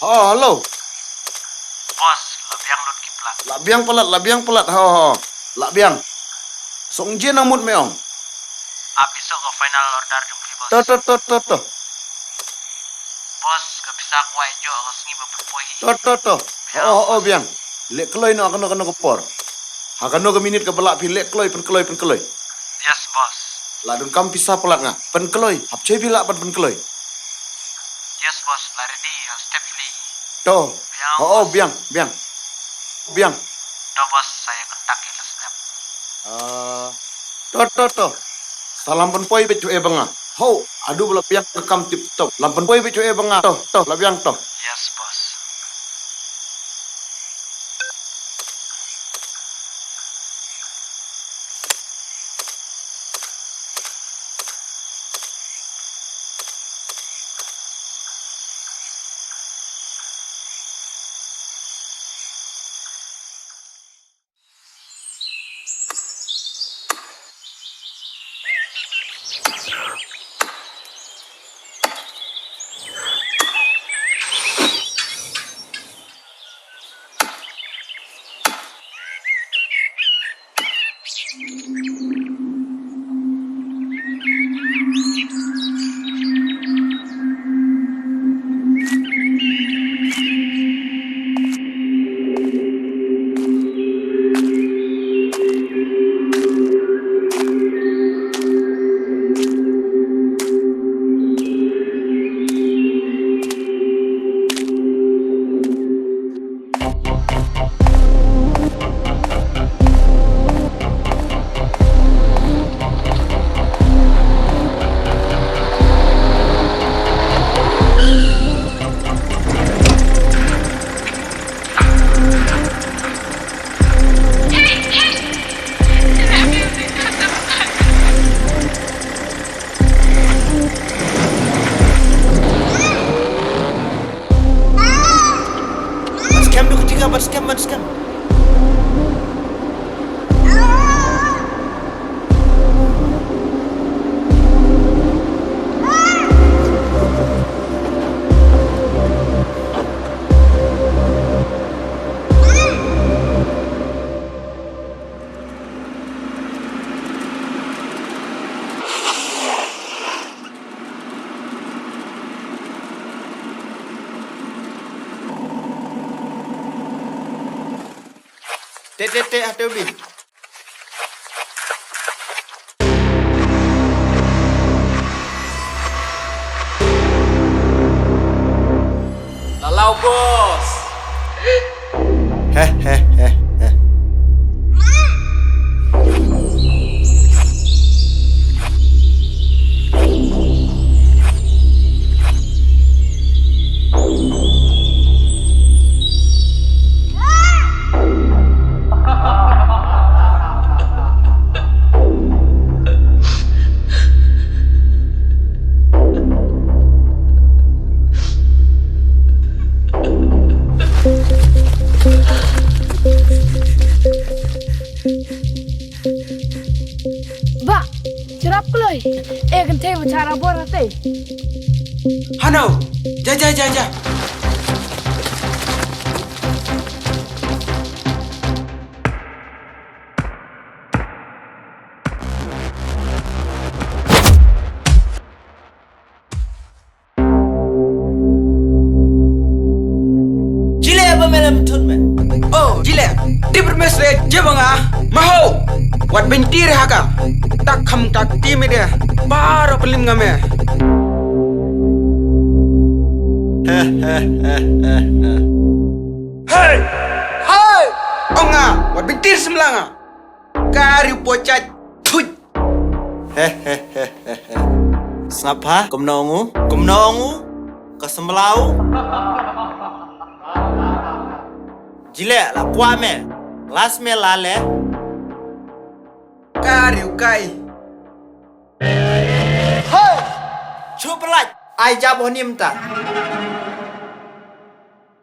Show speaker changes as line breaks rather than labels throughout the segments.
Oh, halo.
Bos, labiang lun kiplat.
Labiang pelat. Lak biang. Song je namut meong.
Besok ke final order jumpi bos.
Toh.
Bos, gak bisa aku aja aku sengi berpoi.
Toh. Oh, biang. Lek keloi no kena kepor. Hakano ke minit ke belak pi lek keloi pen keloi.
Yes, bos.
Ladun kam pisah pelat nga. Pen keloi. Hap cai bilak pen keloi.
Yes, bos. Lari di, I'll step ini.
Toh.
Biang,
Biang. Biang.
Toh, bos, saya kentak ya step.
Toh. Salam penpoi becu benga. Ho, aduh bela piak kekam tip top. Lampen poi becu benga. Toh, labiang toh.
Yes, bos.
Bascam. Tete hati ubi.
Lalau, bos.
Heh.
Ba, cerap keloi. Kan saya bicara borat eh.
Hano, ja. Jile apa melam tun me? Oh, jile. Di bermesre jebanga. Maho. Wat bentir haka. Tak kham tak ti me dia. Baro pelim ngame. Hey! Onga, wat bentir semlanga. Kari pocat. Tuj.
Snapa? Kumnongu? Kasemlau? Jile la kwame. Lasme lale.
Kari ukai.
Chupelat. Ai jab honim ta.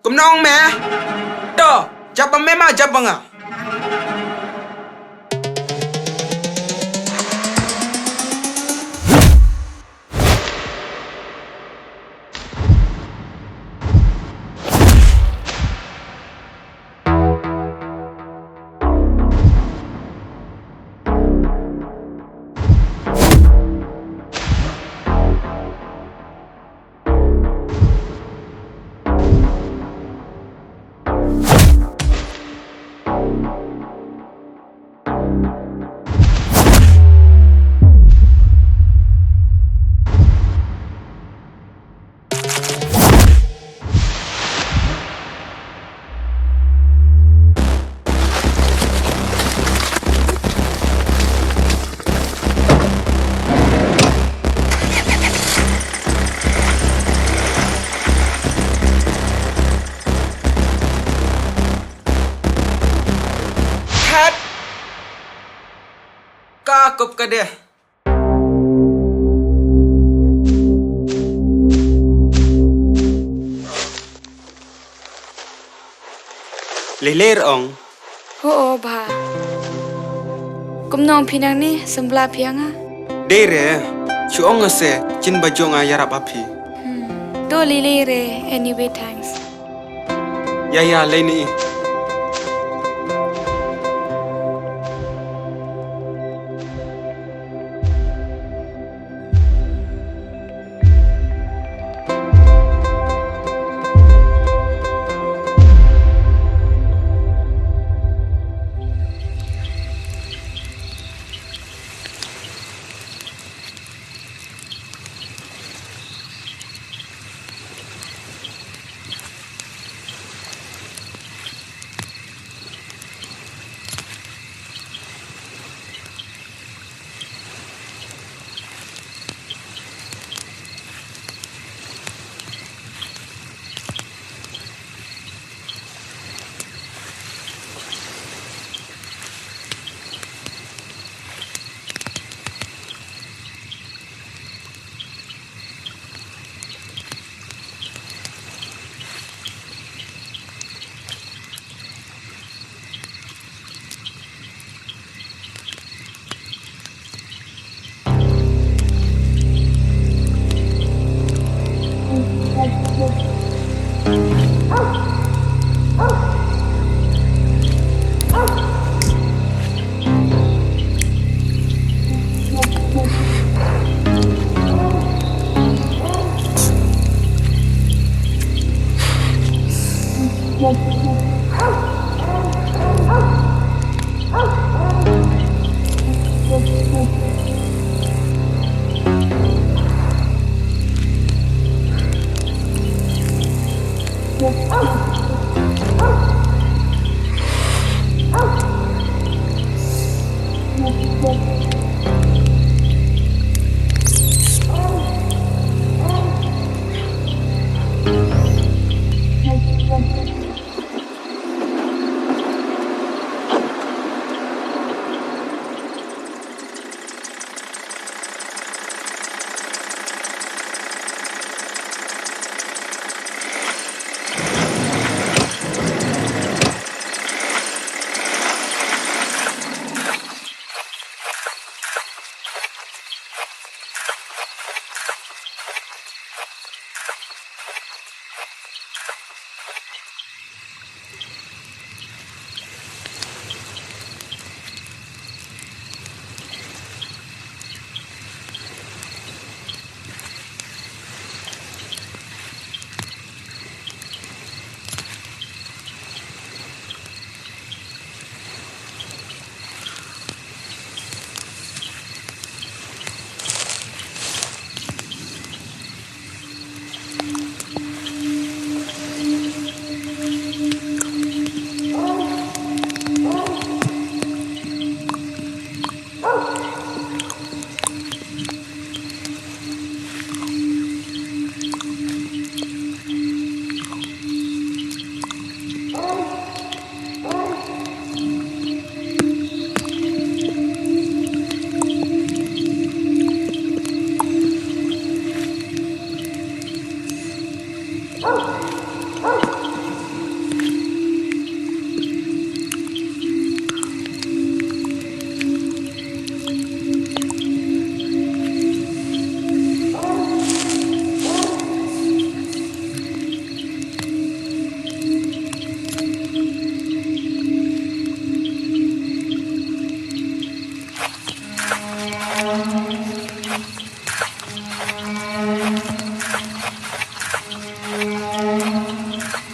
Kumnong me. Do, japa mema jabanga. cakep ka dia. Leler ong.
Oo, bah. Kumnong pinang ni sembla pianga.
Dere. Chuong se chin bajong yarap api.
Do lilire anyway thanks.
Ya laini.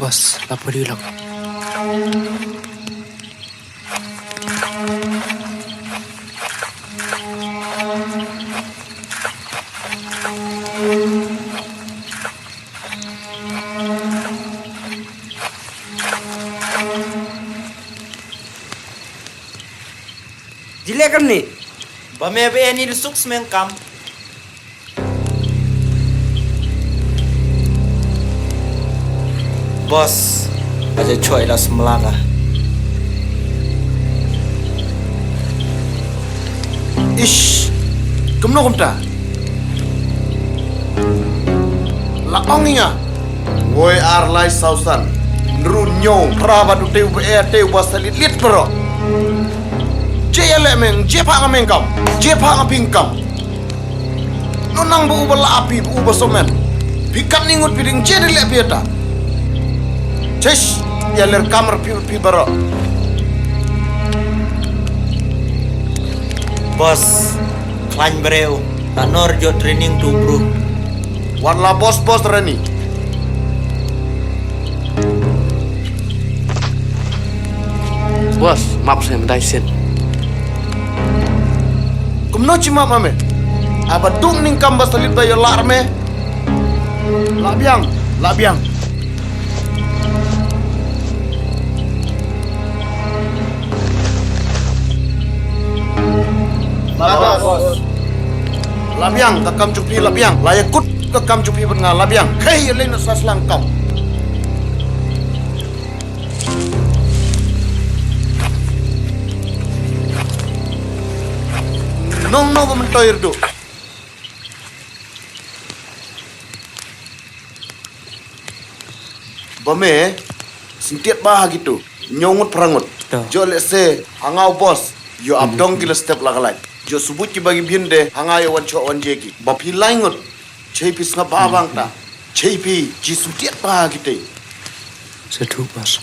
Bos, lapor dulu.
Jile kan ni?
Bame be any suks men kam. Bos, aja coy lah semlaka.
Ish, kumno kumta. La onginga. Woi arlai sausan. Nrunyo praba du teu teu basalit lit pero. Jele meng, jepa ngameng kam. Jepa ngaping kam. Nonang bu ubal api bu ubal somen. Pikat ningut piding jadi le pieta. Cesh, ya ler kamar pi baro.
Bos, klan bereu. Tak norjo training tu bro.
Warla bos reni.
Bos, maaf saya minta izin.
Kumno cima mame. Abadung ning kamba salit bayo larme. Labiang. Labiang kakam cupi labiang. Layakut kakam cupi bengal labiang. Hei lena saslang kam. Nong mentoir do. Bame, sintiat bah gitu. Nyongut perangut. Jo lese hangau bos. Yo abdong kila step lagalai. Jo subut ki bagi binde hangau wan cho wan jeki. Bapi laingut. Cepi snga babang ta. Cepi ji sintiat bah gitu.
Sedu bos.